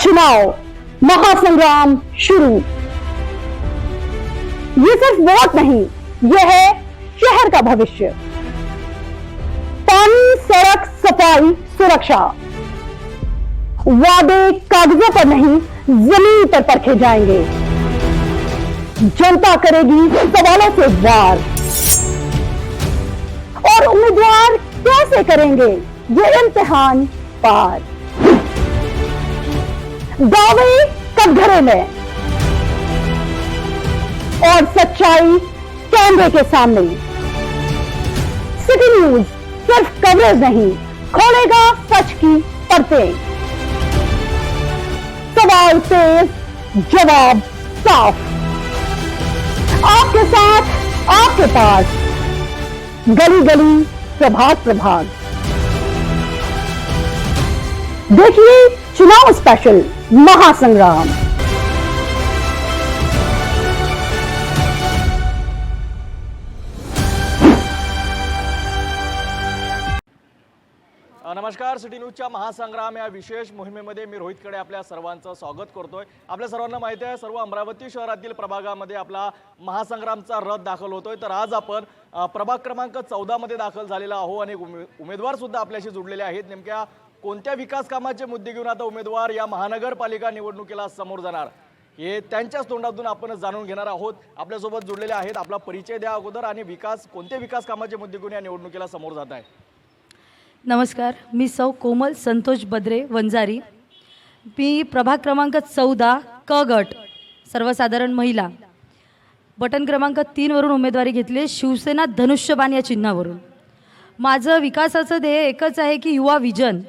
चुनाव महासंग्राम शुरू। ये सिर्फ वोट नहीं, यह है शहर का भविष्य। पानी, सड़क, सफाई, सुरक्षा, वादे कागजों पर नहीं जमीन पर परखे जाएंगे। जनता करेगी सवालों से वार और उम्मीदवार कैसे करेंगे ये इम्तिहान पार। दावे कटघरे में और सच्चाई कैमरे के सामने। सिटी न्यूज सिर्फ कवरेज नहीं, खोलेगा सच की परतें। सवाल तेज, जवाब साफ, आपके साथ, आपके पास, गली गली, प्रभाग प्रभाग। देखिए चुनाव स्पेशल महासंग्राम। नमस्कार, सिटी न्यूजच्या महासंग्राम या विशेष मोहिमेमध्ये मी रोहित कडे आपल्या सर्वांचं स्वागत करतोय। आपल्या सर्वांना माहिती आहे, सर्व अमरावती शहरातील प्रभागामध्ये आपला महासंग्रामचा रथ दाखल होतोय। तर आज आपण प्रभाग क्रमांक 14 मध्ये दाखल झालेला आहोत आणि उमेदवार सुद्धा आपल्याशी जुडलेले आहेत। नेमक्या कोणत्या विकास कामाचे मुद्दे घेऊन आता उमेदवार या महानगरपालिका निवडणुकीला समोर जाणार हे त्यांच्याच तोंडातून आपण जाणून घेणार आहोत। आपल्यासोबत जुडलेले आहेत, आपला परिचय द्या अगोदर आणि कोणते विकास कामाचे मुद्दे घेऊन या निवडणुकीला समोर जात आहे। नमस्कार, मी सौ कोमल संतोष बद्रे वंजारी। मी प्रभाग क्रमांक 14 क गट सर्वसाधारण महिला बटन क्रमांक 3 वरून उमेदवारी घेतली, शिवसेना धनुष्यबाण या चिन्हावरून। माझं विकासाचं ध्येय एकच आहे की युवा विजन।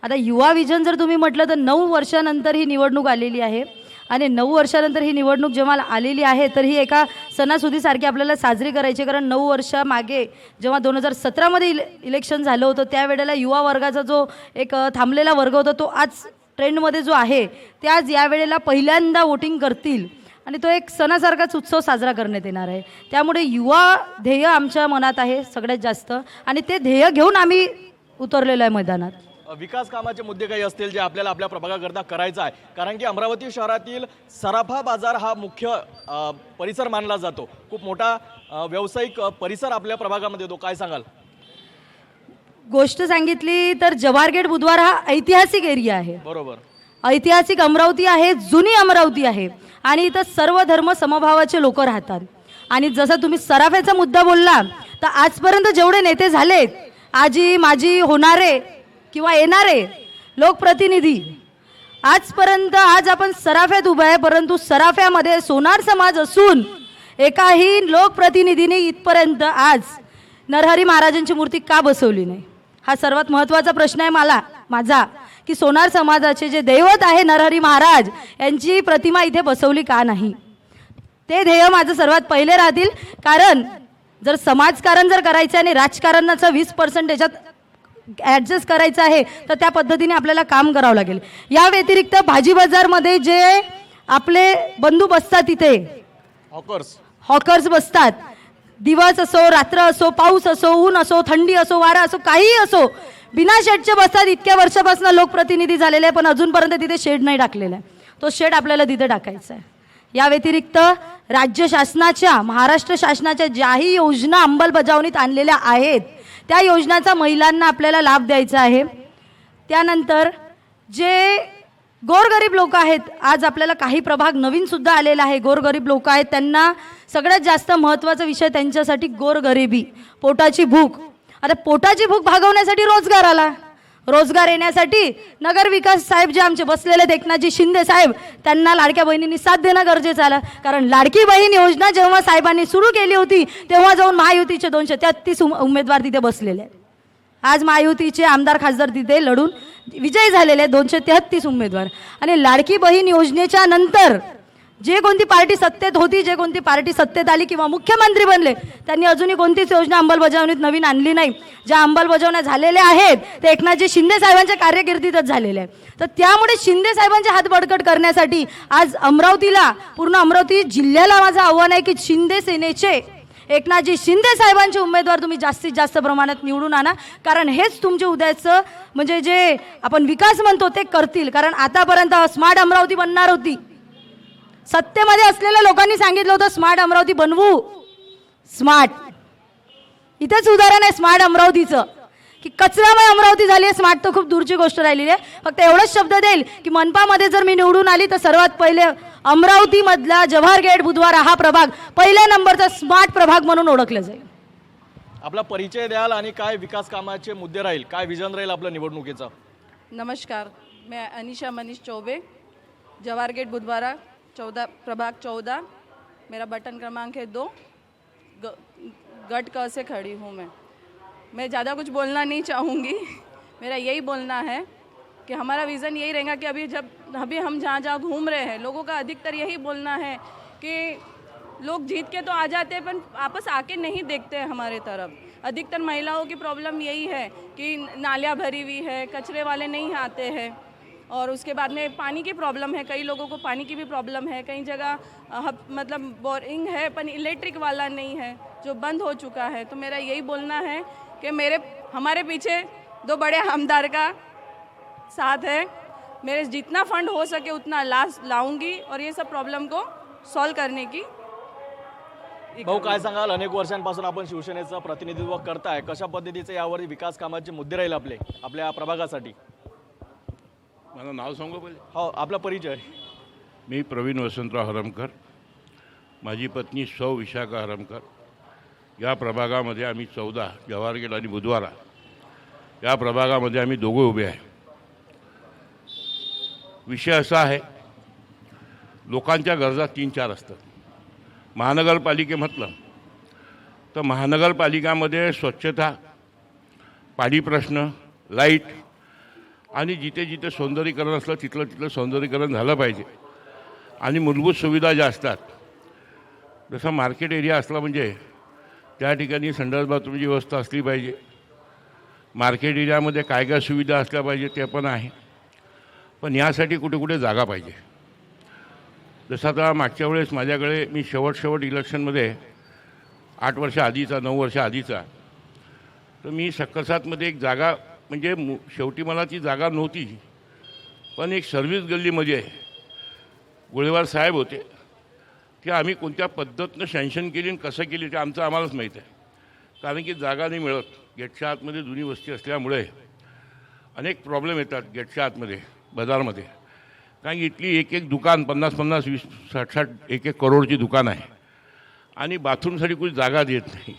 आता युवा विजन जर तुम्ही म्हटलं तर 9 वर्षानंतर ही निवडणूक आलेली आहे आणि 9 वर्षानंतर ही निवडणूक जेव्हा आलेली आहे तर ही एका सणासुदीसारखी आपल्याला साजरी करायची। कारण 9 वर्षामागे जेव्हा 2017 मध्ये इलेक्शन झालं होतं त्यावेळेला युवा वर्गाचा जो एक थांबलेला वर्ग होता तो आज ट्रेंडमध्ये जो आहे ते आज यावेळेला पहिल्यांदा वोटिंग करतील आणि तो एक सणासारखाच उत्सव साजरा करण्यात येणार आहे। त्यामुळे युवा ध्येय आमच्या मनात आहे सगळ्यात जास्त आणि ते ध्येय घेऊन आम्ही उतरलेलो आहे मैदानात। विकास कामाचे मुद्दे काही असतील जे आपल्याला आपल्या प्रभागाकरता करायचं आहे, कारण की अमरावती शहरातील सराफा बाजार हा मुख्य परिसर मानला जातो। खूप मोठा व्यावसायिक परिसर आपल्या प्रभागामध्ये येतो, काय सांगाल? गोष्ट सांगितली तर जवाहर गेट बुधवार हा ऐतिहासिक एरिया आहे। बरोबर, ऐतिहासिक अमरावती आहे, जुनी अमरावती आहे आणि इथं सर्व धर्म समभावाचे लोक राहतात। आणि जसं तुम्ही सराफ्याचा मुद्दा बोलला तर आजपर्यंत जेवढे नेते झालेत, आजी माजी होणारे किंवा येणारे लोकप्रतिनिधी आजपर्यंत, आज आपण सराफ्यात उभा आहे, परंतु सराफ्यामध्ये सोनार समाज असून एकाही लोकप्रतिनिधीने इथपर्यंत आज नरहरी महाराजांची मूर्ती का बसवली नाही, हा सर्वात महत्त्वाचा प्रश्न आहे माझा की सोनार समाजाचे जे दैवत आहे नरहरी महाराज यांची प्रतिमा इथे बसवली का नाही। ते ध्येय माझं सर्वात पहिले राहतील। कारण जर समाजकारण जर करायचं आणि राजकारणाचा 20% याच्यात ॲडजस्ट करायचं आहे तर त्या पद्धतीने आपल्याला काम करावं लागेल। या व्यतिरिक्त भाजी बाजारमध्ये जे आपले बंधू बसतात तिथे हॉकर्स बसतात, दिवस असो रात्र असो पाऊस असो ऊन असो थंडी असो वारा असो काहीही असो बिना शेडचे बसतात। इतक्या वर्षापासून लोकप्रतिनिधी झालेले पण अजूनपर्यंत तिथे शेड नाही टाकलेला आहे, तो शेड आपल्याला तिथे टाकायचा आहे। या व्यतिरिक्त राज्य शासनाच्या महाराष्ट्र शासनाच्या ज्याही योजना अंमलबजावणीत आणलेल्या आहेत त्या योजनाचा महिलांना आपल्याला लाभ द्यायचा आहे। त्यानंतर जे गोरगरीब लोक आहेत, आज आपल्याला काही प्रभाग नवीन सुद्धा आलेला आहे, गोरगरीब लोक आहेत त्यांना सगळ्यात जास्त महत्त्वाचा विषय त्यांच्यासाठी गोरगरिबी, पोटाची भूक। आता पोटाची भूक भागवण्यासाठी रोजगार आला, रोजगार येण्यासाठी नगरविकास साहेब जे आमचे बसलेले आहेत एकनाथजी शिंदे साहेब त्यांना लाडक्या बहिणींनी साथ देणं गरजेचं आलं। कारण लाडकी बहीण योजना जेव्हा साहेबांनी सुरू केली होती तेव्हा जाऊन महायुतीचे 233 उमेदवार तिथे बसलेले आहेत। आज महायुतीचे आमदार खासदार तिथे लढून विजयी झालेले आहेत 233 उमेदवार। आणि लाडकी बहीण योजनेच्या नंतर जे कोणती पार्टी सत्तेत होती, जे कोणती पार्टी सत्तेत आली किंवा मुख्यमंत्री बनले त्यांनी अजूनही कोणतीच योजना अंमलबजावणीत नवीन आणली नाही। ज्या अंमलबजावण्या झालेल्या आहेत ते एकनाथजी शिंदे साहेबांच्या कारकिर्दीतच झालेले आहेत। तर त्यामुळे शिंदे साहेबांचे हात बळकट करण्यासाठी आज अमरावतीला, पूर्ण अमरावती जिल्ह्याला माझं आव्हान आहे की शिंदे सेनेचे एकनाथजी शिंदे साहेबांचे उमेदवार तुम्ही जास्तीत जास्त प्रमाणात निवडून आणा, कारण हेच तुमचे उद्याचं म्हणजे जे आपण विकास म्हणतो ते करतील. कारण आतापर्यंत स्मार्ट अमरावती बनणार होती, सत्तेमध्ये असलेल्या लोकांनी सांगितलं होतं स्मार्ट अमरावती बनवू. स्मार्ट इथेच उदाहरण आहे स्मार्ट अमरावतीचं, की कचरामय अमरावती झाली आहे. स्मार्ट तर खूप दूरची गोष्ट राहिलेली आहे. फक्त एवढंच शब्द देईल की मनपामध्ये जर मी निवडून आली तर सर्वात पहिले अमरावतीमधला जवाहर गेट बुधवारा हा प्रभाग पहिल्या नंबरचा स्मार्ट प्रभाग म्हणून ओळखला जाईल. आपला परिचय द्याल आणि काय विकास कामाचे मुद्दे राहील, काय विजन राहील आपल्या निवडणुकीचा? नमस्कार, मैं अनिशा मनीष चौबे, जवाहर गेट बुधवारा 14 प्रभाग 14, मेरा बटन क्रमांक है 2, गट क से खड़ी हूँ मैं ज़्यादा कुछ बोलना नहीं चाहूँगी. मेरा यही बोलना है कि हमारा विज़न यही रहेगा कि अभी हम जहाँ जहाँ घूम रहे हैं लोगों का अधिकतर यही बोलना है कि लोग जीत के तो आ जाते हैं पर आपस आके नहीं देखते हैं हमारे तरफ. अधिकतर महिलाओं की प्रॉब्लम यही है कि नालियाँ भरी हुई है, कचरे वाले नहीं आते हैं, और उसके बाद में पानी की प्रॉब्लम है. कई लोगों को पानी की भी प्रॉब्लम है. कई जगह मतलब बोरिंग है पर इलेक्ट्रिक वाला नहीं है, जो बंद हो चुका है. तो मेरा यही बोलना है कि हमारे पीछे 2 बड़े आमदार का साथ है. मेरे जितना फंड हो सके उतना लाऊंगी और ये सब प्रॉब्लम को सॉल्व करने की. भाऊ काय सांगाल, अनेक वर्षांपासून आपण शिवसेनेचं प्रतिनिधित्व करताय, कशा पद्धतीचे यावर विकास कामाचे मुद्दे राहील आपल्या प्रभागासाठी? माझं नाव सांगू पहिले? हो, आपला परिचय. मी प्रवीण वसंतराव हरमकर, माझी पत्नी सौ विशाखा हरमकर. या प्रभागामध्ये आम्ही 14 जवाहर गेट आणि बुधवारा या प्रभागामध्ये आम्ही दोघे उभे आहे. विषय असा आहे, लोकांच्या गरजा 3-4 असतात. महानगरपालिके म्हटलं तर महानगरपालिकामध्ये स्वच्छता, पाणी प्रश्न, लाईट आणि जिथे जिथे सौंदर्यीकरण असलं तिथलं सौंदर्यीकरण झालं पाहिजे. आणि मूलभूत सुविधा ज्या असतात, जसं मार्केट एरिया असला म्हणजे त्या ठिकाणी संडास बाथरूमची व्यवस्था असली पाहिजे. मार्केट एरियामध्ये काय काय सुविधा असल्या पाहिजे ते पण आहे, पण यासाठी कुठे कुठे जागा पाहिजे. जसं आता मागच्या वेळेस माझ्याकडे मी शेवट इलेक्शनमध्ये 8 वर्ष आधीचा 9 वर्ष आधीचा, तर मी सक्करसातमध्ये एक जागा म्हणजे शेवटी मला ती जागा नव्हती, पण एक सर्व्हिस गल्लीमध्ये गोळेवार साहेब होते, की आम्ही कोणत्या पद्धतीनं सँक्शन केली आणि कसं केली ते आम्हालाच माहीत आहे. कारण की जागा नाही मिळत. गेटच्या आतमध्ये जुनी वस्ती असल्यामुळे अनेक प्रॉब्लेम येतात गेटच्या आतमध्ये बाजारमध्ये. कारण की इथली एक दुकान 50-50, 20, 60-60, 1-1 करोडची दुकान आहे आणि बाथरूमसाठी कोणी जागा देत नाही.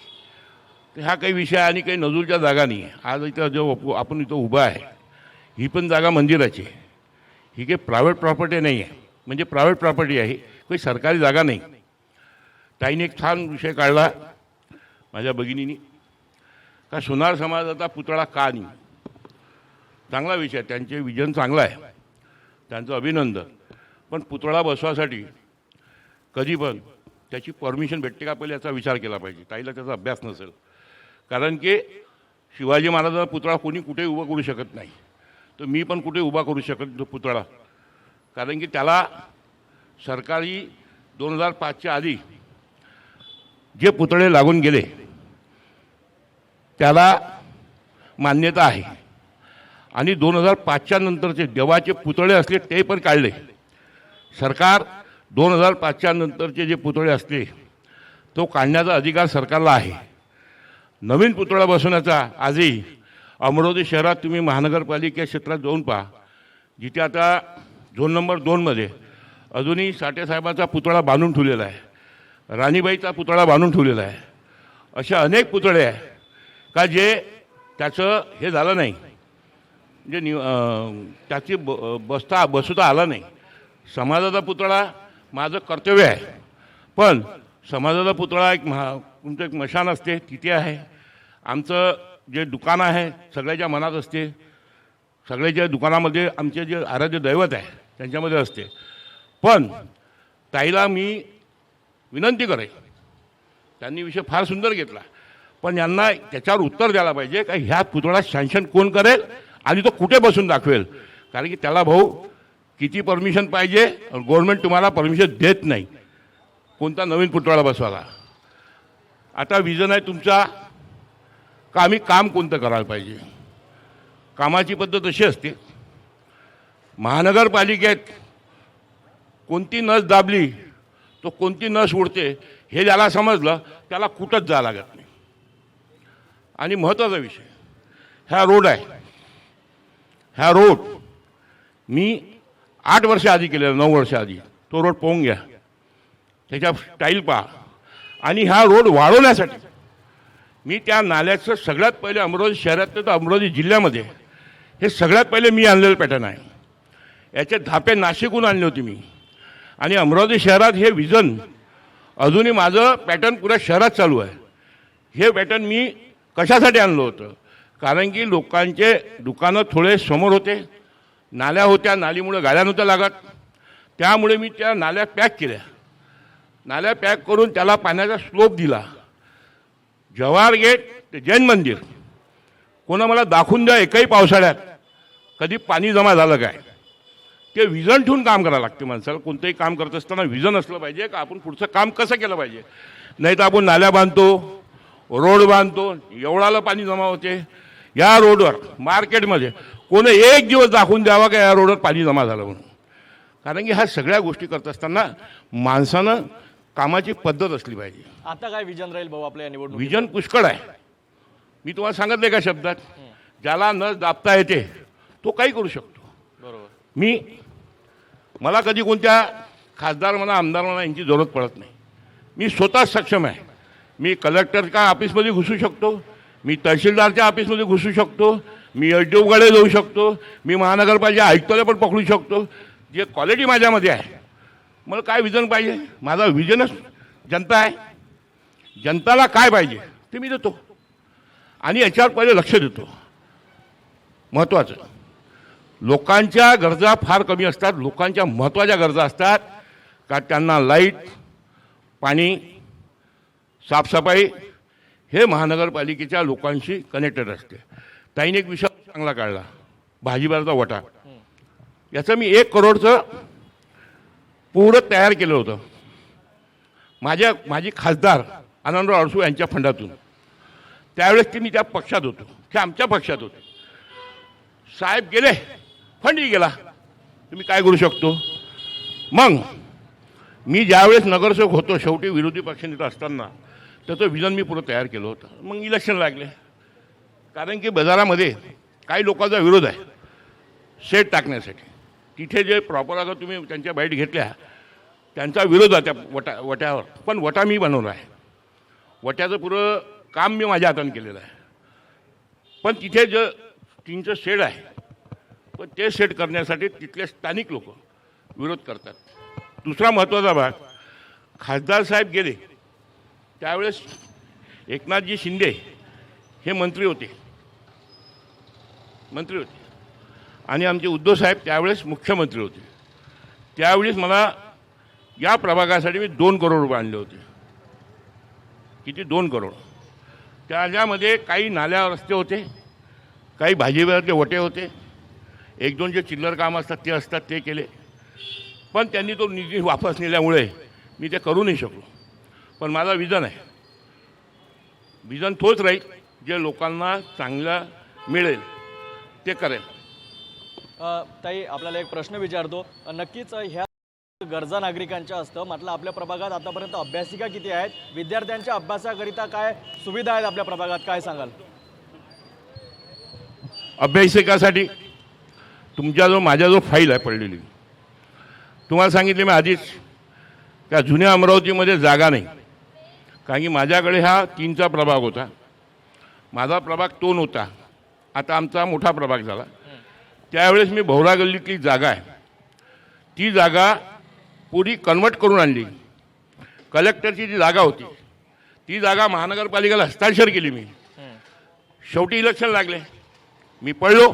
तर हा काही विषय आणि काही नजूरच्या जागा नाही आहे. आज इथं जो आपण इथं उभा आहे ही पण जागा मंदिराची आहे. ही काही प्रायव्हेट प्रॉपर्टी नाही आहे, म्हणजे प्रायव्हेट प्रॉपर्टी आहे, काही सरकारी जागा नाही. ताईने एक छान विषय काढला माझ्या भगिनीनी, का सोनार समाजाचा पुतळा का नाही. चांगला विषय, त्यांचे विजन चांगलं आहे, त्यांचं अभिनंदन. पण पुतळा बसवासाठी कधी पण त्याची परमिशन भेटते का पहिले याचा विचार केला पाहिजे. ताईला त्याचा अभ्यास नसेल. कारण की शिवाजी महाराजांचा पुतळा कोणी कुठे उभा करू शकत नाही, तर मी पण कुठे उभा करू शकत तो पुतळा. कारण की त्याला सरकारी 2005च्या आधी जे पुतळे लागून गेले त्याला मान्यता आहे, आणि 2005च्या नंतरचे देवाचे पुतळे असले ते पण काढले सरकार. 2005च्या नंतरचे जे पुतळे असले तो काढण्याचा अधिकार सरकारला आहे. नवीन पुतळा बसवण्याचा आजही अमरावती शहरात तुम्ही महानगरपालिका क्षेत्रात जाऊन पहा, जिथे आता झोन नंबर 2मध्ये अजूनही साठेसाहेबांचा पुतळा बांधून ठेवलेला आहे, राणीबाईचा पुतळा बांधून ठेवलेला आहे. असे अनेक पुतळे आहे का जे त्याचं हे झालं नाही, म्हणजे त्याची बसवता आला नाही. समाजाचा पुतळा माझं कर्तव्य आहे, पण समाजाचा पुतळा तुमचं एक मशान असते तिथे आहे. आमचं जे दुकान आहे सगळ्याच्या मनात असते, सगळ्याच्या दुकानामध्ये आमचे जे आराध्य दैवत आहे त्यांच्यामध्ये असते. पण ताईला मी विनंती करेन, त्यांनी विषय फार सुंदर घेतला, पण यांना त्याच्यावर उत्तर द्यायला पाहिजे का ह्या पुतळा सँक्शन कोण करेल आणि तो कुठे बसून दाखवेल. कारण की त्याला भाऊ किती परमिशन पाहिजे, गव्हर्नमेंट तुम्हाला परमिशन देत नाही कोणता नवीन पुतळा बसवायला. आता विजन आहे तुमचा का आम्ही काम कोणतं करायला पाहिजे. कामाची पद्धत अशी असते, महानगरपालिकेत कोणती नस दाबली तो कोणती नस उडते हे ज्याला समजलं त्याला कुठंच जावं लागत नाही. आणि महत्त्वाचा विषय हा रोड आहे. हा रोड मी 8 वर्ष आधी केलेला, 9 वर्ष आधी. तो रोड पाहून घ्या, त्याच्या स्टाईल पहा. आणि हा रोड वाढवण्यासाठी मी त्या नाल्याचं सगळ्यात पहिले अमरावती शहरातलं तर अमरावती जिल्ह्यामध्ये हे सगळ्यात पहिले मी आणलेलं पॅटर्न आहे. याचे धापे नाशिकहून आणले होते मी. आणि अमरावती शहरात हे विजन अजूनही माझं पॅटर्न पुऱ्या शहरात चालू आहे. हे पॅटर्न मी कशासाठी आणलं होतं, कारण की लोकांचे दुकानं थोडे समोर होते, नाल्या होत्या, नालीमुळे गाड्या नव्हत्या लागत. त्यामुळे मी त्या नाल्या पॅक केल्या. नाल्या पॅक करून त्याला पाण्याचा स्लोप दिला. जवाहर गेट ते जैन मंदिर कोणा मला दाखवून द्या एकही पावसाळ्यात कधी पाणी जमा झालं काय. ते विजन ठेवून काम करायला लागते माणसाला. कोणतंही काम करत असताना विजन असलं पाहिजे का आपण पुढचं काम कसं केलं पाहिजे. नाही तर आपण नाल्या बांधतो, रोड बांधतो, एवढाला पाणी जमा होते. या रोडवर मार्केटमध्ये कोणी एक दिवस दाखवून द्यावा का या रोडवर पाणी जमा झालं म्हणून. कारण की ह्या सगळ्या गोष्टी करत असताना माणसानं कामाची पद्धत असली पाहिजे. आता काय विजन राहील भाऊ आपल्या या निवडणूक? विजन पुष्कळ आहे. मी तुम्हाला सांगितलं एका शब्दात, ज्याला न दाबता येते तो काही करू शकतो. बरोबर. मला कधी कोणत्या खासदार म्हणा आमदार म्हणा यांची जरूरत पडत नाही. मी स्वतःच सक्षम आहे. मी कलेक्टरच्या ऑफिसमध्ये घुसू शकतो, मी तहसीलदारच्या ऑफिसमध्ये घुसू शकतो, मी एसडीओकडे जाऊ शकतो, मी महानगरपालिका आयुक्ताला पण पकडू शकतो. जे क्वालिटी माझ्यामध्ये आहे. मला काय विजन पाहिजे, माझा विजनच जनता आहे. जनताला काय पाहिजे ते मी देतो आणि याच्यावर पहिले लक्ष देतो. महत्त्वाचं, लोकांच्या गरजा फार कमी असतात. लोकांच्या महत्त्वाच्या गरजा असतात का त्यांना लाईट, पाणी, साफसफाई हे महानगरपालिकेच्या लोकांशी कनेक्टेड असते. ताईने एक विषय चांगला काढला, भाजीपाल्याचा वटा. याचं मी 1 करोडचं पूर्ण तयार केलं होतं. माझी खासदार आनंदराव अडसूळ यांच्या फंडातून. त्यावेळेस ते मी त्या पक्षात होतो, ते आमच्या पक्षात होते. साहेब गेले, फंडही गेला, तुम्ही काय करू शकतो. मग मी ज्यावेळेस नगरसेवक होतो, शेवटी विरोधी पक्षनेता असताना त्याचं विजन मी पुरं तयार केलं होतं. मग इलेक्शन लागले, कारण की बाजारामध्ये काही लोकांचा विरोध आहे शेड टाकण्यासाठी. तिथे जे प्रॉपर अगर तुम्ही त्यांच्या बाईट घेतल्या त्यांचा विरोध आहे त्या वट्यावर. पण वटा मी बनवला आहे. वट्याचं पुरं काम मी माझ्या हाताने केलेलं आहे. पण तिथे जे टीनचं शेड आहे पण ते सेट करण्यासाठी तिथले स्थानिक लोक विरोध करतात. दुसरा महत्त्वाचा भाग, खासदार साहेब गेले त्यावेळेस एकनाथजी शिंदे हे मंत्री होते आणि आमचे उद्धव साहेब त्यावेळेस मुख्यमंत्री होते. त्यावेळेस मला या प्रभागासाठी मी 2 करोड रुपये आणले होते. किती? 2 करोड. त्याच्यामध्ये काही नाल्या रस्ते होते, काही भाजीपाल्याचे वटे होते, 1-2 जे चिल्लर कामं असतात ते केले. पण त्यांनी तो निधी वापस नेल्यामुळे मी ते करू नाही शकलो. पण माझा विजन आहे, विजन तोच राहील जे लोकांना चांगलं मिळेल ते करेल. ताई आपल्याला एक प्रश्न विचारतो. नक्कीच ह्या गरजा नागरिकांच्या असतं. म्हटलं आपल्या प्रभागात आतापर्यंत अभ्यासिका किती आहेत, विद्यार्थ्यांच्या अभ्यासाकरिता काय सुविधा आहेत आपल्या प्रभागात, काय सांगाल? अभ्यासिकासाठी माझ्या जो फाईल आहे पडलेली, तुम्हाला सांगितले मी आधीच का जुन्या अमरावतीमध्ये जागा नाही. कारण की माझ्याकडे हा 3चा प्रभाग होता. माझा प्रभाग 2 होता, आता आमचा मोठा प्रभाग झाला. त्यावेळेस मी भोवरा गल्लीतली जागा आहे ती जागा पुरी कन्वर्ट करून आणली. कलेक्टरची जी जागा होती ती जागा महानगरपालिकेला हस्तांतर केली मी. शेवटी इलेक्शन लागले, मी पडलो,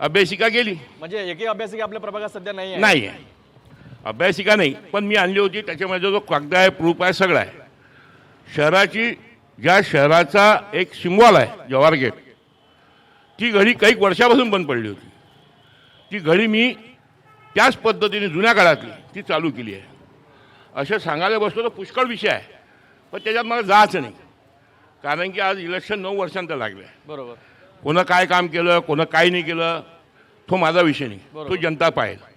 अभ्यासिका गेली. म्हणजे एकही अभ्यासिका आपल्या प्रभागात सध्या नाही आहे? नाही आहे, अभ्यासिका नाही. पण मी आणली होती, त्याच्यामध्ये जो कागद आहे, प्रूफ आहे, सगळं आहे. शहराची, ज्या शहराचा एक सिम्बॉल आहे जवाहर गेट, ती घडी काही वर्षापासून बंद पडली होती. ती घडी मी त्याच पद्धतीने जुन्या काळातली ती चालू केली आहे. असं सांगायला बसलो तर पुष्कळ विषय आहे. पण त्याच्यात मला जायचं नाही, कारण की आज इलेक्शन 9 वर्षांत लागलं आहे. बरोबर. कोणं काय काम केलं, कोणं काय नाही केलं, तो माझा विषय नाही. तो जनता पाहिजे.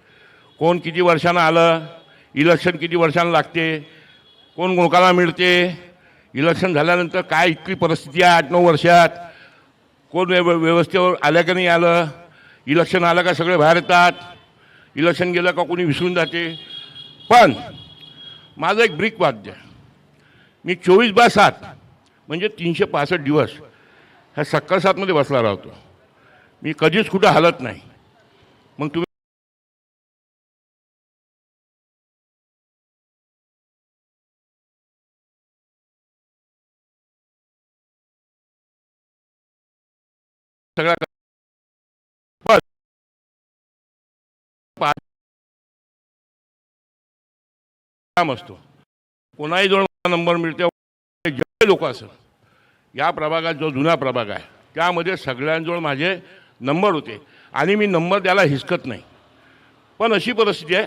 कोण किती वर्षानं आलं, इलेक्शन किती वर्षांना लागते, कोण कोणाला मिळते, इलेक्शन झाल्यानंतर काय इतकी परिस्थिती आहे 8-9 वर्षात, कोण व्यवस्थेवर आलं का नाही आलं, इलेक्शन आलं का सगळे बाहेर येतात, इलेक्शन गेलं का कोणी विसरून जाते. पण माझं एक ब्रिक वाद्य, मी 24/7 म्हणजे 365 दिवस ह्या सक्कर सातमध्ये बसला राहतो. मी कधीच कुठं हलत नाही. मग तुम्ही सगळा काम असतो. कोणाही जवळ नंबर मिळते, जेवढे लोक असेल या प्रभागात, जो जुना प्रभाग आहे त्यामध्ये सगळ्यांजवळ माझे नंबर होते आणि मी नंबर द्यायला हिसकत नाही. पण अशी परिस्थिती आहे,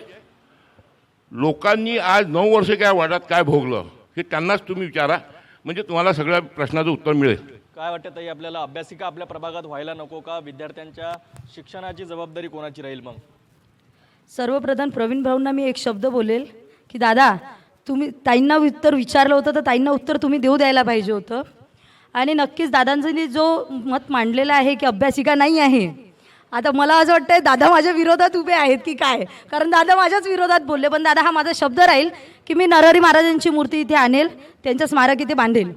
लोकांनी आज 9 वर्ष काय वाटत काय भोगलं हे त्यांनाच तुम्ही विचारा, म्हणजे तुम्हाला सगळ्या प्रश्नाचं उत्तर मिळेल. काय वाटतं ताई, आपल्याला अभ्यासिका आपल्या प्रभागात व्हायला नको का? विद्यार्थ्यांच्या शिक्षणाची जबाबदारी कोणाची राहील मग? सर्वप्रथम प्रवीण भाऊंना मी एक शब्द बोलेल की दादा, तुम्ही ताईंना उत्तर विचारलं होतं तर ताईंना उत्तर तुम्ही द्यायला पाहिजे होतं. आणि नक्कीच दादांनी जो मत मांडलेलं आहे की अभ्यासिका नाही आहे, आता मला असं वाटतंय दादा माझ्या विरोधात उभे आहेत की काय, कारण दादा माझ्याच विरोधात बोलले. पण दादा, हा माझा शब्द राहील की मी नरहरी महाराजांची मूर्ती इथे आणेल, त्यांचं स्मारक इथे बांधेल,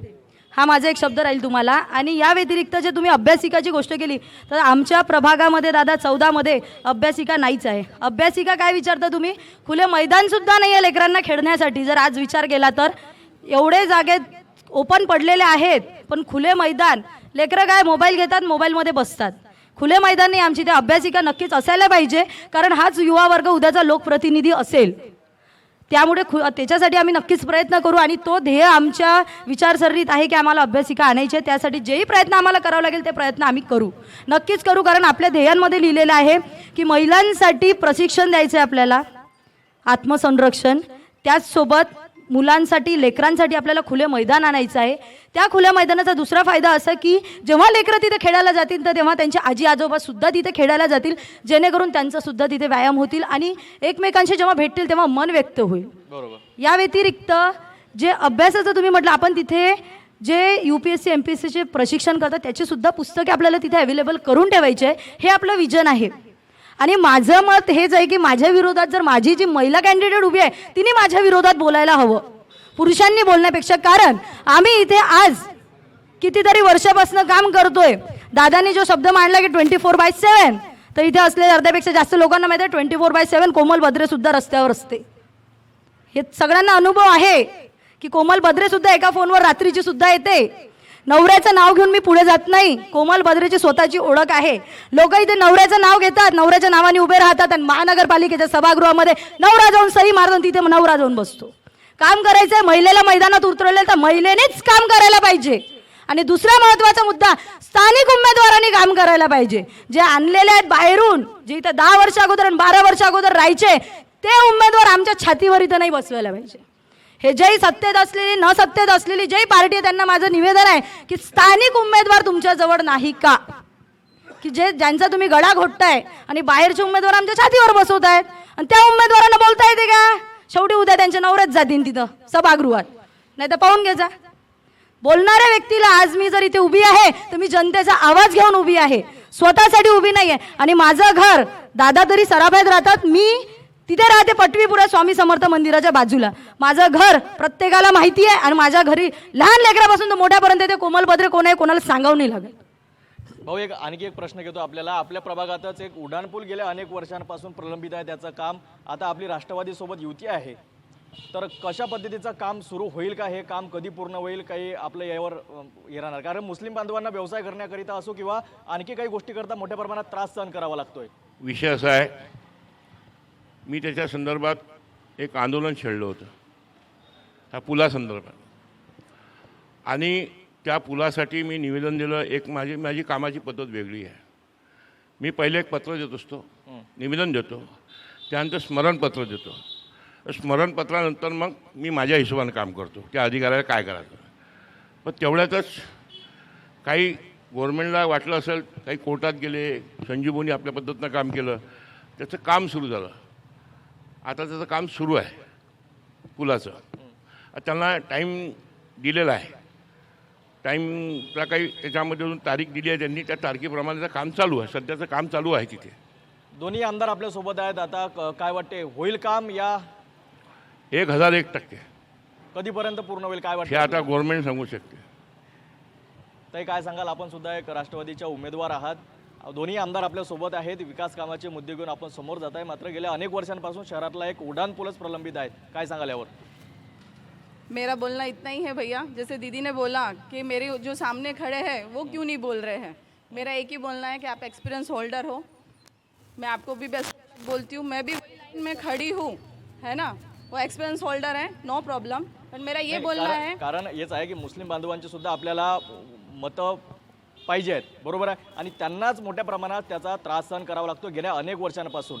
हा माझा एक शब्द राहील तुम्हाला. आणि या व्यतिरिक्त जे तुम्ही अभ्यासिकाची गोष्ट केली, तर आमच्या प्रभागामध्ये दादा 14मध्ये अभ्यासिका नाहीच आहे. अभ्यासिका काय विचारता तुम्ही, खुले मैदानसुद्धा नाही आहे लेकरांना खेळण्यासाठी. जर आज विचार केला तर एवढे जागे ओपन पडलेले आहेत, पण खुले मैदान, लेकरं काय मोबाईल घेतात, मोबाईलमध्ये बसतात. खुले मैदान नाही आमची, ते अभ्यासिका नक्कीच असायला पाहिजे, कारण हाच युवा वर्ग उद्याचा लोकप्रतिनिधी असेल. त्यामुळे त्याच्यासाठी आम्ही नक्कीच प्रयत्न करू आणि तो ध्येय आमच्या विचारसरणीत आहे की आम्हाला अभ्यासिका आणायची आहे. त्यासाठी जेही प्रयत्न आम्हाला करावं लागेल ते प्रयत्न आम्ही करू, नक्कीच करू. कारण आपल्या ध्येयांमध्ये लिहिलेलं आहे की महिलांसाठी प्रशिक्षण द्यायचं आहे आपल्याला, आत्मसंरक्षण, त्याचसोबत मुलांसाठी, लेकरांसाठी आपल्याला खुले मैदान आणायचं आहे. त्या खुल्या मैदानाचा दुसरा फायदा असा की जेव्हा लेकरं तिथे खेळायला जातील तर तेव्हा त्यांचे आजी आजोबासुद्धा तिथे खेळायला जातील, जेणेकरून त्यांचासुद्धा तिथे व्यायाम होतील आणि एकमेकांशी जेव्हा भेटतील तेव्हा मन व्यक्त होईल. बरोबर. या व्यतिरिक्त जे अभ्यासाचं तुम्ही म्हटलं, आपण तिथे जे UPSC MPSCचे प्रशिक्षण करतात त्याचीसुद्धा पुस्तके आपल्याला तिथे अवेलेबल करून ठेवायचे आहे, हे आपलं विजन आहे. आणि माझं मत हेच आहे की माझ्या विरोधात जर माझी जी महिला कॅन्डिडेट उभी आहे तिने माझ्या विरोधात बोलायला हवं, पुरुषांनी बोलण्यापेक्षा. कारण आम्ही इथे आज कितीतरी वर्षापासून काम करतोय. दादांनी जो शब्द मांडला की 24/7, तर इथे असलेल्या अर्ध्यापेक्षा जास्त लोकांना माहिती आहे 24/7 कोमल बद्रे सुद्धा रस्त्यावर असते. हे सगळ्यांना अनुभव आहे की कोमल बद्रे सुद्धा एका फोनवर रात्रीची सुद्धा येते. नवऱ्याचं नाव घेऊन मी पुढे जात नाही, कोमल बद्रेची स्वतःची ओळख आहे. लोक इथे नवऱ्याचं नाव घेतात, नवऱ्याच्या नावाने उभे राहतात आणि महानगरपालिकेच्या सभागृहामध्ये नवरा जाऊन सही मारतो, तिथे नवरा जाऊन बसतो. काम करायचंय, महिलेला मैदानात उतरवलेलं तर महिलेनेच काम करायला पाहिजे. आणि दुसरा महत्त्वाचा मुद्दा, स्थानिक उमेदवारांनी काम करायला पाहिजे. जे आणलेले आहेत बाहेरून, जे इथं 10 वर्ष अगोदर आणि 12 वर्ष अगोदर राहायचे, ते उमेदवार आमच्या छातीवर इथं नाही बसवायला पाहिजे. हे जय सत्तेत असलेली, न सत्तेत असलेली जय पार्टी आहे, त्यांना माझं निवेदन आहे की स्थानिक उमेदवार तुमच्याजवळ नाही का, की ज्यांचा तुम्ही गळा घोटताय आणि बाहेरचे उमेदवार आमच्या छातीवर बसवतायत आणि त्या उमेदवारांना बोलता येते का? शेवटी उद्या त्यांच्या नवऱ्याच जातील तिथं सभागृहात, नाही तर पाहून घ्यायचा. बोलणाऱ्या व्यक्तीला, आज मी जर इथे उभी आहे तर मी जनतेचा आवाज घेऊन उभी आहे, स्वतःसाठी उभी नाही आहे. आणि माझं घर, दादा तरी सराफात राहतात, मी तिथे राहते पटवीपुरा स्वामी समर्थ मंदिराच्या बाजूला. माझं घर प्रत्येकाला माहिती आहे आणि माझ्या घरी लहान लेकरापासून तर मोठ्यापर्यंत ते कोमल बद्रे कोण आहे कोणाला सांगावं नाही लागेल. भाऊ, आणखी एक प्रश्न घेतो आपल्याला. आपल्या प्रभागातच एक उड्डाणपूल गेल्या अनेक वर्षांपासून प्रलंबित आहे, त्याचं काम आता आपली राष्ट्रवादी सोबत युती आहे, तर कशा पद्धतीचं काम सुरू होईल का? हे काम कधी पूर्ण होईल? काही आपलं यावर येणार? कारण मुस्लिम बांधवांना व्यवसाय करण्याकरिता असो किंवा आणखी काही गोष्टी करता मोठ्या प्रमाणात त्रास सहन करावा लागतोय. विषय असा आहे, मी त्याच्या संदर्भात एक आंदोलन छेडलं होतं ह्या पुलासंदर्भात, आणि त्या पुलासाठी मी निवेदन दिलं. एक माझी कामाची पद्धत वेगळी आहे. मी पहिले एक पत्र देत असतो, निवेदन देतो, त्यानंतर स्मरणपत्र देतो स्मरणपत्रानंतर मग मी माझ्या हिशोबानं काम करतो त्या अधिकाऱ्याला काय करायचं. पण तेवढ्यातच काही गव्हर्नमेंटला वाटलं असेल, काही कोर्टात गेले, संजीवनी आपल्या पद्धतीनं काम केलं, त्याचं काम सुरू झालं. आता त्याचं काम सुरू आहे पुलाचं. त्यांना टाईम दिलेला आहे, टाईमला काही त्याच्यामध्ये अजून तारीख दिली आहे त्यांनी, त्या तारखेप्रमाणे त्याचं काम चालू आहे. सध्याचं काम चालू आहे तिथे. दोन्ही आमदार आपल्यासोबत आहेत. आता काय वाटते, होईल काम या 1001%. कधीपर्यंत पूर्ण होईल काय हे वाटतं? आता गव्हर्नमेंट सांगू शकते. ताई काय सांगाल, आपण सुद्धा एक राष्ट्रवादीच्या उमेदवार आहात. दोन्ही आमदार आपल्यासोबत आहेत. विकास कामाचे मुद्दे घेऊन आपण समोर जात आहे. मात्र गेल्या अनेक वर्षांपासून शहरातला एक उड्डाण पूलच प्रलंबित आहे. काय सांगाल यावर? मेरा बोलना इतना ही है भैया, जैसे दीदी ने बोला कि मेरे जो सामने खड़े हैं वो क्यों नहीं बोल रहे हैं. मेरा एक ही बोलना है कि आप एक्सपीरियंस होल्डर हो. मैं आपको भी बेस्ट बोलती हूँ, मैं भी लाइन में खड़ी हूँ, है ना. वो एक्सपीरियंस होल्डर है, नो प्रॉब्लम. पण मेरा ये बोलना है, कारण हेच आहे की मुस्लिम बांधवांची सुद्धा आपल्याला मतं पाहिजे आहेत, बरोबर आहे. आणि त्यांनाच मोठ्या प्रमाणात त्याचा त्रास सहन करावा लागतो गेल्या अनेक वर्षांपासून.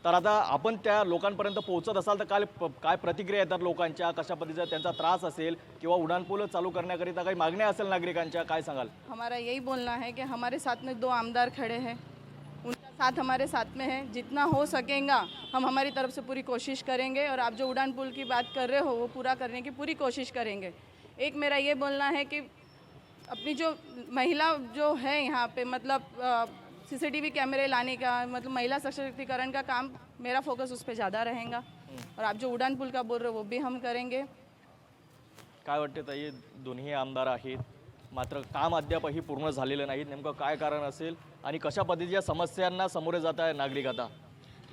तर आता आपण त्या लोकांपर्यंत पोहोचत असाल तर काय प्रतिक्रिया येतात लोकांच्या, कशा पद्धतीचा त्यांचा त्रास असेल किंवा उड्डाणपूल चालू करण्याकरिता काही मागण्या असेल नागरिकांच्या, काय सांगाल? हमारा यही बोलना है कि हमारे साथ में 2 आमदार खड़े हैं, उनका साथ हमारे साथ में है. जितना हो सकेगा हम हमारी तरफ से पूरी कोशिश करेंगे. और आप जो उड़ान पुल की बात कर रहे हो वो पूरा करने की पूरी कोशिश करेंगे. एक मेरा ये बोलना है कि अपनी जो महिला जो है यहाँ पे, मतलब CCTV कैमरे लाने का, मतलब महिला सशक्तिकरण का काम, मेरा फोकस उस पर ज़्यादा रहेगा. और आप जो उड़ान पुल का बोल रहे हो वो भी हम करेंगे. काय वाटते ताई, दोन्ही आमदार आहेत मात्र काम अद्यापही पूर्ण झालेलं नाही. नेमकं काय कारण असेल आणि कशा पद्धतीच्या समस्यांना सामोरे जात आहे नागरिक? आता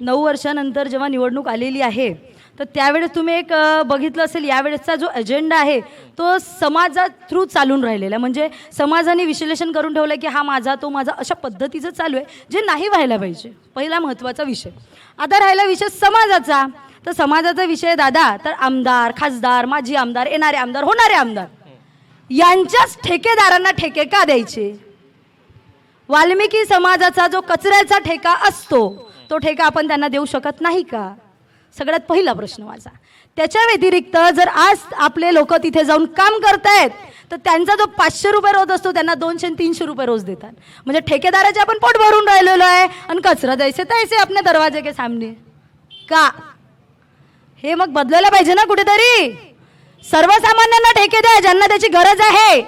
9 वर्षानंतर जेव्हा निवडणूक आलेली आहे तर त्यावेळेस तुम्ही एक बघितलं असेल, यावेळेसचा जो एजेंडा आहे तो समाजा थ्रू चालून राहिलेला आहे. म्हणजे समाजाने विश्लेषण करून ठेवलं की हा माझा तो माझा अशा पद्धतीचं चालू आहे, जे नाही व्हायला पाहिजे. पहिला महत्त्वाचा विषय. आता राहिला विषय समाजाचा. तर समाजाचा विषय दादा, तर आमदार, खासदार, माजी आमदार, येणारे आमदार, होणारे आमदार यांच्याच ठेकेदारांना ठेके का द्यायचे? वाल्मिकी समाजाचा जो कचऱ्याचा ठेका असतो तो ठेका आपण त्यांना देऊ शकत नाही का? सगळ्यात पहिला प्रश्न माझा. त्याच्या व्यतिरिक्त जर आज आपले लोक तिथे जाऊन काम करतायत तर त्यांचा जो 500 रुपये रोज असतो त्यांना 200 आणि 300 रुपये रोज देतात. म्हणजे ठेकेदाराचे आपण पोट भरून राहिलेलो आहे आणि कचरा द्यायचे तैसे आपल्या दरवाजे के सामने का? हे मग बदलायला पाहिजे ना कुठेतरी. सर्वसामान्यांना ठेके द्या ज्यांना त्याची गरज आहे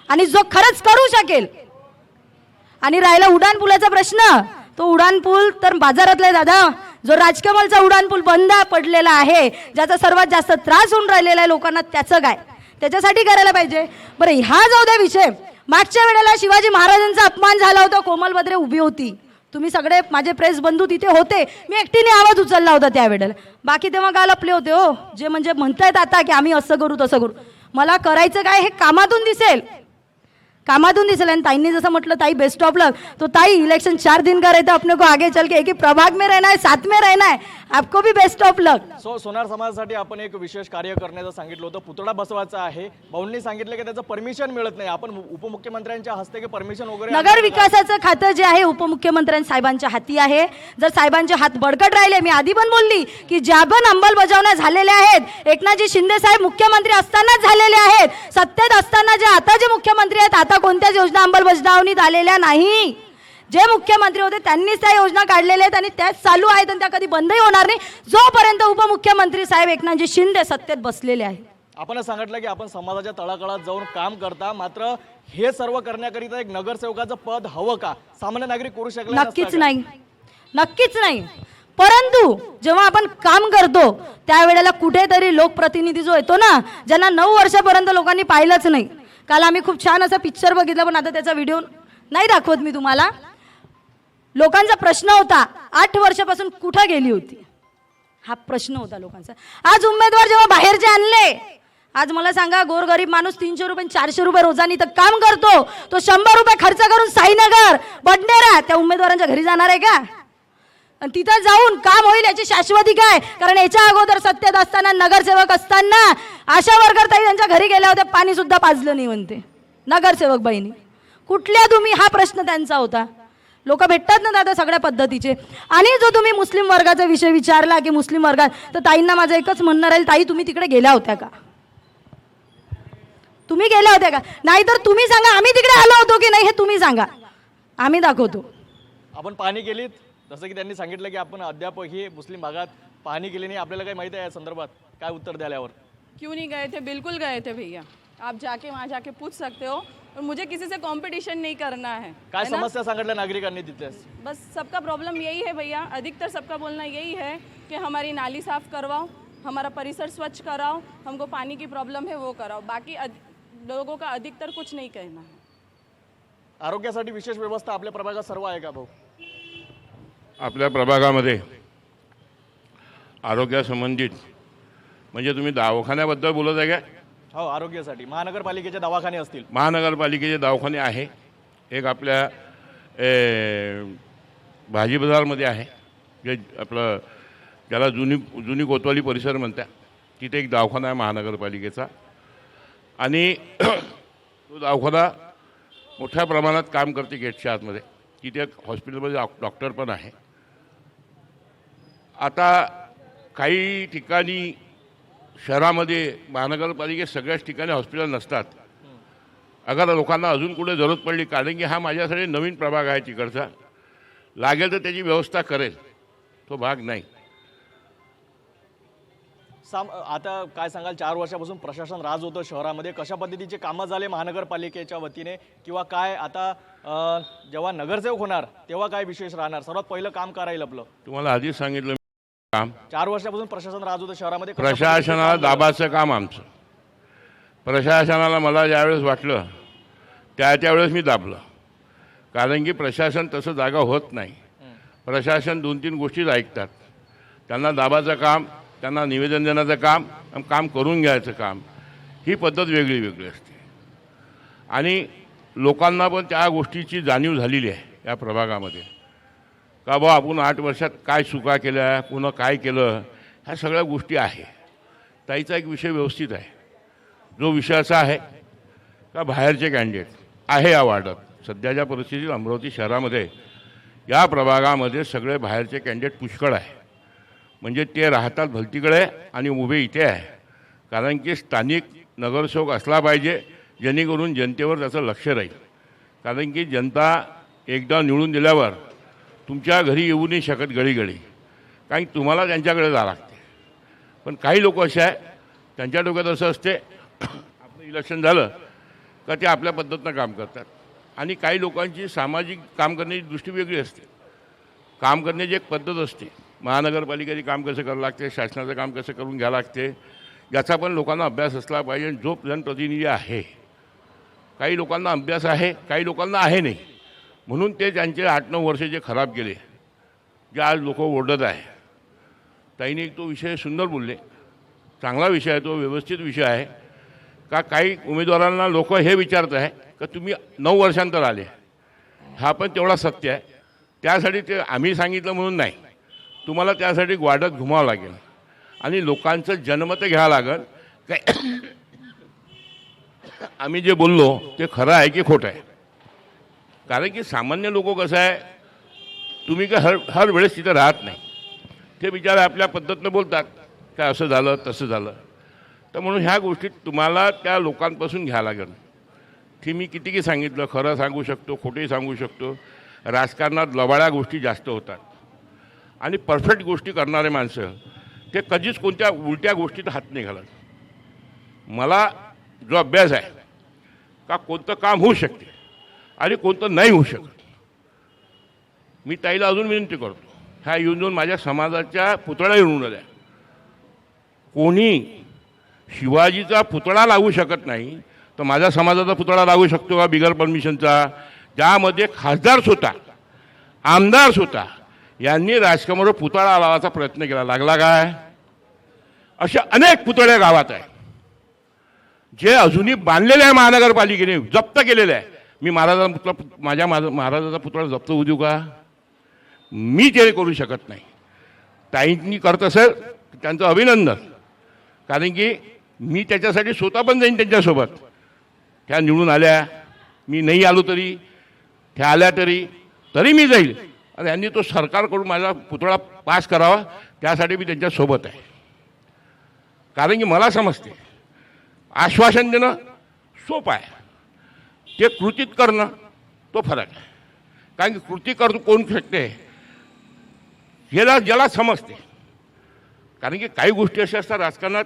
आणि जो खरंच करू शकेल. आणि राहिला उड्डाण पुलाचा प्रश्न, तो उड्डाण पूल तर बाजारातला आहे दादा. जो राजकमलचा उड्डाण पूल बंद पडलेला आहे, ज्याचा सर्वात जास्त त्रास होऊन राहिलेला आहे लोकांना, त्याचं काय? त्याच्यासाठी करायला पाहिजे. बरं, हा जाऊ द्या विषय. मागच्या वेळेला शिवाजी महाराजांचा अपमान झाला होता, कोमल बद्रे उभी होती, तुम्ही सगळे माझे प्रेस बंधू तिथे होते, मी एकटीने आवाज उचलला होता त्यावेळेला. बाकी तेव्हा काय लपले होते हो, जे म्हणजे म्हणतायत आता की आम्ही असं करू तसं करू. मला करायचं काय हे कामातून दिसेल, कामातून दिसेल. आणि ताईंनी जसं म्हटलं ताई बेस्ट ऑफ लक, तो ताई इलेक्शन 4 दिन का रहता, अपने को आगे चल के एक ही प्रभाग में रहना है, साथ में रहना है, आपको भी बेस्ट ऑफ लक. सोनार समाजासाठी आपण एक विशेष कार्य करण्याचं सांगितलं होतं, पुतळा बसवायचा आहे. भाऊंनी सांगितलं की त्याचं परमिशन मिळत नाही. आपण उपमुख्यमंत्र्यांच्या हस्ते की परमिशन वगैरे, नगर विकासाचं खातं जे आहे उपमुख्यमंत्र्यां साहेबांच्या हाती आहे. जर साहेबांचे हात बळकट राहिले, मी आधी पण बोलली की ज्या पण अंमलबजावण्या झालेल्या आहेत एकनाथजी शिंदे साहेब मुख्यमंत्री असतानाच झालेले आहेत. सत्तेत असताना जे आता जे मुख्यमंत्री आहेत, आता कोणत्याच योजना अंमलबजावणीत आलेल्या नाही. जे मुख्यमंत्री होते त्यांनीच त्या योजना काढलेल्या आहेत आणि त्याच चालू आहेत आणि त्या कधी बंदही होणार नाही जोपर्यंत उपमुख्यमंत्री साहेब एकनाथजी शिंदे सत्तेत बसलेले आहेत. आपण सांगितलं की आपण समाजाच्या तळागाळात जाऊन काम करता, मात्र हे सर्व करण्याकरिता एक नगरसेवकाचं पद हवं का? सामान्य नागरिक करू शकला नक्कीच नाही, नक्कीच नाही. परंतु जेव्हा आपण काम करतो त्यावेळेला कुठेतरी लोकप्रतिनिधी जो येतो ना, ज्यांना 9 वर्षापर्यंत लोकांनी पाहिलंच नाही. काल आम्ही खूप छान असा पिक्चर बघितला, पण आता त्याचा व्हिडिओ नाही दाखवत मी तुम्हाला. लोकांचा प्रश्न होता 8 वर्षापासून कुठं गेली होती, हा प्रश्न होता लोकांचा. आज उमेदवार जेव्हा बाहेरचे आणले, आज मला सांगा गोरगरीब माणूस 300 रुपये 400 रुपये रोजानी तर काम करतो, तो 100 रुपये खर्च करून साईनगर बडनेरा त्या उमेदवारांच्या घरी जाणार आहे का? आणि तिथं जाऊन काम होईल याची शाश्वती काय? कारण याच्या अगोदर सत्तेत असताना नगरसेवक असताना आशा वर्कर ताई त्यांच्या घरी गेल्या होत्या, पाणी सुद्धा पाजलं नाही म्हणते नगरसेवक बाईंनी. कुठल्या तुम्ही, हा प्रश्न त्यांचा होता. लोक भेटतात ना दादा सगळ्या पद्धतीचे. आणि जो तुम्ही मुस्लिम वर्गाचा विषय विचारला की मुस्लिम वर्गात, तर ताईंना माझं एकच म्हणणं राहील, ताई तुम्ही तिकडे गेल्या होत्या का? तुम्ही गेल्या होत्या का? नाहीतर तुम्ही सांगा आम्ही तिकडे आलो होतो की नाही, हे तुम्ही सांगा, आम्ही दाखवतो. आपण पाहणी केलीत, जसं की त्यांनी सांगितलं की आपण अद्याप ही मुस्लिम भागात पाहणी केली नाही. आपल्याला काही माहिती आहे या संदर्भात? काय उत्तर द्याल्यावर? क्यों नहीं गए थे? बिल्कुल गए थे भैया, आप जाके वहाँ जाके पूछ सकते हो. और मुझे किसी से कंपटीशन नहीं करना है. काय है ना? समस्या सांगितल्या नागरिकांनी तिथल्या? बस सबका प्रॉब्लम यही है भैया, अधिकतर सबका बोलना यही है कि हमारी नाली साफ करवाओ, हमारा परिसर स्वच्छ कराओ, हमको पानी की प्रॉब्लम है वो कराओ. बाकी लोगों का अधिकतर कुछ नहीं कहना है. आरोग्यासाठी विशेष व्यवस्था आपल्या प्रभागात सर्व आहे का भाऊ? आपल्या प्रभागामध्ये आरोग्यासंबंधित म्हणजे तुम्ही दवाखान्याबद्दल बोलत आहे का? हो, आरोग्यासाठी महानगरपालिकेचे दवाखाने असतील. महानगरपालिकेचे दवाखाने आहे. एक आपल्या भाजी बाजारमध्ये आहे, जे आपलं ज्याला जुनी कोतवाली परिसर म्हणतात, तिथे एक दवाखाना आहे महानगरपालिकेचा. आणि तो दवाखाना मोठ्या प्रमाणात काम करते गेटच्या आतमध्ये. तिथे एक हॉस्पिटलमध्ये डॉक्टर पण आहे. आता काही ठिकाणी शहरामध्ये महानगरपालिकेत सगळ्याच ठिकाणी हॉस्पिटल नसतात. अगर लोकांना अजून कुठे जरूरत पडली, कारण की हा माझ्यासाठी नवीन प्रभाग आहे तिकडचा, लागेल तर त्याची व्यवस्था करेल, तो भाग नाही. आता काय सांगाल, 4 वर्षापासून प्रशासन राज होतं शहरामध्ये, कशा पद्धतीचे कामं झाले महानगरपालिकेच्या वतीने, किंवा काय आता जेव्हा नगरसेवक होणार तेव्हा काय विशेष राहणार? सर्वात पहिलं काम करायला आपलं? तुम्हाला आधीच सांगितलं काम. 4 वर्षापासून प्रशासन राज होतं शहरामध्ये, प्रशासनाला दाबाचं काम आमचं. प्रशासनाला मला ज्यावेळेस वाटलं त्यावेळेस मी दाबलं, कारण की प्रशासन तसं जागा होत नाही. प्रशासन 2-3 गोष्टीच ऐकतात. त्यांना दाबाचं काम, त्यांना निवेदन देण्याचं काम करून घ्यायचं काम, ही पद्धत वेगळी वेगळी असते. आणि लोकांना पण त्या गोष्टीची जाणीव झालेली आहे या प्रभागामध्ये, का बा आपण 8 वर्षात काय चुका केल्या, पुन्हा काय केलं, ह्या सगळ्या गोष्टी आहे. ताईचा एक विषय व्यवस्थित आहे. जो विषय असा आहे का बाहेरचे कॅन्डिडेट आहे या वार्डात. सध्याच्या परिस्थितीत अमरावती शहरामध्ये या प्रभागामध्ये सगळे बाहेरचे कॅन्डिडेट पुष्कळ आहे. म्हणजे ते राहतात भलतीकडे आणि उभे इथे आहे. कारण की स्थानिक नगरसेवक असला पाहिजे, जेणेकरून जनतेवर त्याचं लक्ष राहील. कारण की जनता एकदा निवडून दिल्यावर तुमच्या घरी येऊ नाही शकत गळीगळी, कारण तुम्हाला त्यांच्याकडे जावं लागते. पण काही लोक असे आहे, त्यांच्या डोक्यात असं असते आपलं इलेक्शन झालं का ते आपल्या पद्धतीनं काम करतात. आणि काही लोकांची सामाजिक काम करण्याची दृष्टी वेगळी असते. काम करण्याची एक पद्धत असते. महानगरपालिकेचे काम कसं करावं लागते, शासनाचं काम कसं करून घ्यावं लागते, याचा पण लोकांना अभ्यास असला पाहिजे. जो जनप्रतिनिधी आहे, काही लोकांना अभ्यास आहे, काही लोकांना आहे नाही. म्हणून ते त्यांचे 8-9 वर्ष जे खराब गेले, जे आज लोक ओरडत आहे. ताईने एक तो विषय सुंदर बोलले, चांगला विषय आहे तो, व्यवस्थित विषय आहे. का काही उमेदवारांना लोक हे विचारत आहे का तुम्ही 9 वर्षांतर आले, हा पण तेवढा सत्य आहे. त्यासाठी ते आम्ही सांगितलं म्हणून नाही, तुम्हाला त्यासाठी वाढत घुमावं लागेल आणि लोकांचं जनमत घ्यावं लागेल. काय आम्ही जे बोललो ते खरं आहे की खोटं आहे. कारण की सामान्य लोक कसं आहे, तुम्ही काय हर वेळेस तिथं राहत नाही. ते बिचारे आपल्या पद्धतीनं बोलतात, काय असं झालं तसं झालं. तर म्हणून ह्या गोष्टीत तुम्हाला त्या लोकांपासून घ्यावं लागेल. की मी कितीही सांगितलं, खरं सांगू शकतो, खोटेही सांगू शकतो. राजकारणात लबाड्या गोष्टी जास्त होतात आणि परफेक्ट गोष्टी करणारे माणसं ते कधीच कोणत्या उलट्या गोष्टीत हात नाही घालत. मला जो अभ्यास आहे का कोणतं काम होऊ शकते आणि कोणतं नाही होऊ शकत, मी ताईला अजून विनंती करतो, ह्या येऊन जाऊन माझ्या समाजाच्या पुतळ्या येऊन राहिल्या. कोणी शिवाजीचा पुतळा लागू शकत नाही तर माझ्या समाजाचा पुतळा लागू शकतो का बिगर परमिशनचा? ज्यामध्ये खासदार स्वतः, आमदार स्वतः यांनी राजकमोर पुतळा लावायचा प्रयत्न केला, लागला काय? अशा अनेक पुतळे गावात आहे जे अजूनही बांधलेले आहे, महानगरपालिकेने जप्त केलेले आहे. मी महाराजांचा पुतळा, माझ्या महाराजाचा पुतळा जप्त होऊ देऊ का? मी ते करू शकत नाही. ताईंनी करत असेल त्यांचं अभिनंदन, कारण की मी त्याच्यासाठी स्वतः पण जाईन त्यांच्यासोबत. त्या निवडून आल्या, मी नाही आलो तरी, त्या आल्या तरी, तरी मी जाईल आणि यांनी तो सरकारकडून माझा पुतळा पास करावा त्यासाठी मी त्यांच्यासोबत आहे. कारण की मला समजते आश्वासन देणं सोपं आहे, ते कृतीत करणं तो फरक आहे. कारण की कृती करून कोण शकते ज्याला समजते. कारण की काही गोष्टी अशा असतात राजकारणात,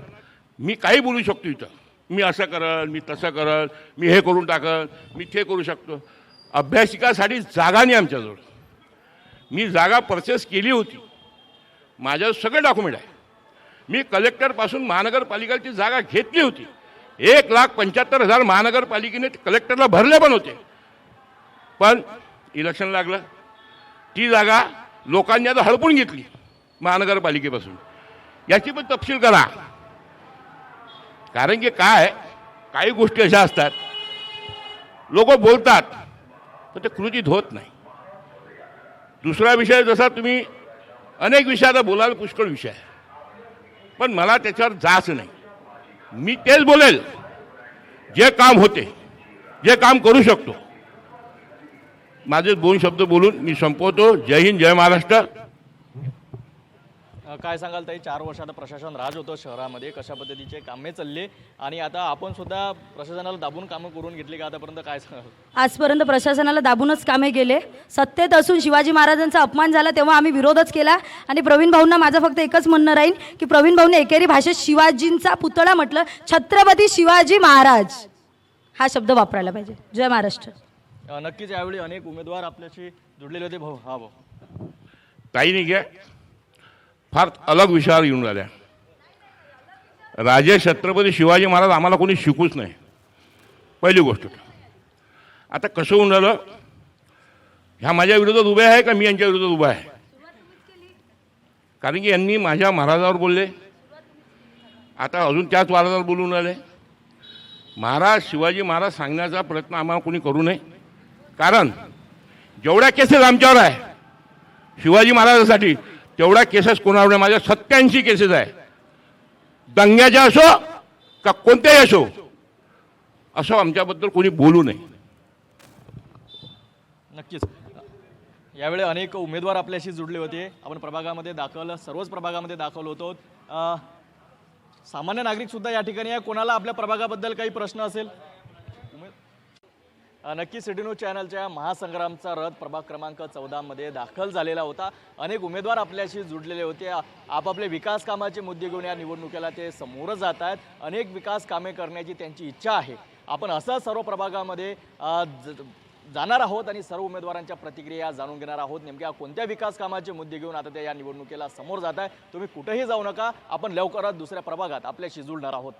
मी काही बोलू शकतो इथं, मी असं करल, मी तसं करल, मी हे करून टाकल, मी ते करू शकतो. अभ्यासिकासाठी जागा नाही आमच्याजवळ. मी जागा परचेस केली होती, माझ्याजवळ सगळे डॉक्युमेंट आहे. मी कलेक्टरपासून महानगरपालिकेची जागा घेतली होती. 1,75,000 महानगरपालिकेने कलेक्टरला भरले पण होते. पण इलेक्शन लागलं, ती जागा लोकांनी आता हडपून घेतली महानगरपालिकेपासून. याची पण तपशील करा. कारण की काय, काही गोष्टी अशा असतात लोक बोलतात तर ते कृतीत होत नाही. दुसरा विषय, जसा तुम्ही अनेक विषय आता बोलाल, पुष्कळ विषय आहे, पण मला त्याच्यावर जायचं नाही. मी तेच बोलेल जे काम होते, जे काम करू शकतो. माझे 2 शब्द बोलून मी संपवतो. जय हिंद, जय महाराष्ट्र. काय सांगाल ताई, 4 वर्ष आता प्रशासन राज होतं शहरामध्ये, कशा पद्धतीचे कामे चालले आणि आता आपण सुद्धा प्रशासनाला दाबून कामं करून घेतली का आतापर्यंत, काय सांगाल? आजपर्यंत प्रशासनाला दाबूनच कामे केले. सत्तेत असून शिवाजी महाराजांचा अपमान झाला तेव्हा आम्ही विरोधच केला. आणि प्रवीण भाऊंना माझं फक्त एकच म्हणणं राहील की प्रवीण भाऊने एकेरी भाषेत शिवाजींचा पुतळा म्हटलं, छत्रपती शिवाजी महाराज हा शब्द वापरायला पाहिजे. जय महाराष्ट्र. नक्कीच यावेळी अनेक उमेदवार आपल्याशी जुडलेले होते. भाऊ, हा भाऊ. काही नाही घ्या, फार अलग विषयावर येऊन राहिल्या. राजे छत्रपती शिवाजी महाराज आम्हाला कोणी शिकूच नाही, पहिली गोष्ट. आता कसं होऊन राहिलं, ह्या माझ्या विरोधात उभे आहे का मी यांच्या विरोधात उभा आहे? कारण की यांनी माझ्या महाराजावर बोलले, आता अजून त्याच महाराजावर बोलून राहिले. महाराज शिवाजी महाराज सांगण्याचा प्रयत्न आम्हाला कोणी करू नये. कारण जेवढ्या केसेस आमच्यावर आहे शिवाजी महाराजांसाठी, तेवढ्या केसेस कोणावर नाही. माझ्या 87 केसेस आहे. दंग्याच्या असो का कोणत्याही असो, असं आमच्याबद्दल कोणी बोलू नये. नक्कीच यावेळी अनेक उमेदवार आपल्याशी जुडले होते. आपण प्रभागामध्ये सर्वच प्रभागामध्ये दाखल होतो. सामान्य नागरिक सुद्धा या ठिकाणी आहे. कोणाला आपल्या प्रभागाबद्दल काही प्रश्न असेल, नक्की सिटी न्यूज चॅनलच्या महासंग्रामचा रथ प्रभाग क्रमांक 14 मध्ये दाखल झालेला होता. अनेक उमेदवार आपल्याशी जुडलेले होते. आपापले विकास कामाचे मुद्दे घेऊन या निवडणुकीला ते समोर जात आहेत. अनेक विकास कामे करण्याची त्यांची इच्छा आहे. आपण असं सर्व प्रभागामध्ये जाणार आहोत आणि सर्व उमेदवारांच्या प्रतिक्रिया जाणून घेणार आहोत. नेमक्या कोणत्या विकास कामाचे मुद्दे घेऊन आता ते या निवडणुकीला समोर जात आहे. तुम्ही कुठेही जाऊ नका, आपण लवकरच दुसऱ्या प्रभागात आपल्याशी जुळणार आहोत.